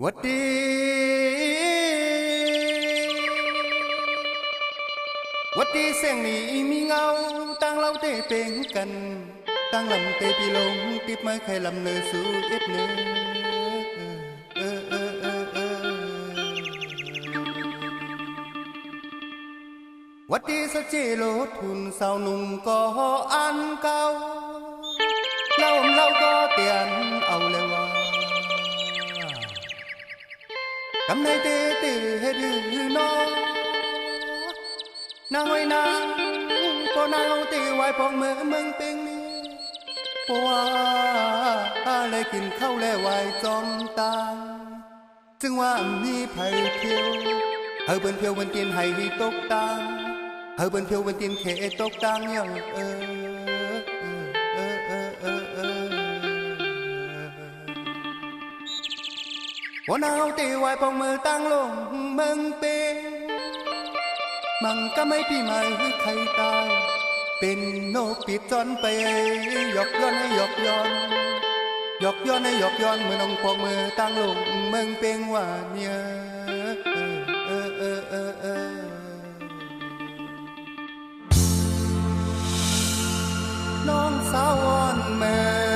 วัดดีวัดดีเสียงนี้มีเงาตั้งเราเตะเป่งกันตั้งลำเตะปีลงติดไม้ไข่ลำเนอสู่เอ็ดเนอวัดดีสเจโลทุนสาวหนุ่มก็อันเก่าเราก็เตียนเอาเลยว่ากำในเตเฮ็ดหือนอนางไว้นางพอนางเอาเตไว้พองเมืองเป็งนี้เพราะว่าเลยกินข้าวแล้วไว้จอมตาจึงว่ามีไผเที่ยวเบิ่นเพียวเบิ่นตีนให้ตกตางเบิ่นเพียวเบิ่นตีนเขตกตางยังวันเอาตีไว้พองมือตั้งลงเมืองเป็นมันก็ไม่พี่ไม่ใครตายเป็นโนปิดจอนไปหยอกย้อนให้หยอกย้อนหยอกย้อนให้หยอกย้อนเมื่อน้องพองมือตั้งลงเมืองเป็นว่าเนี่ยน้องสาวอ่อนแม่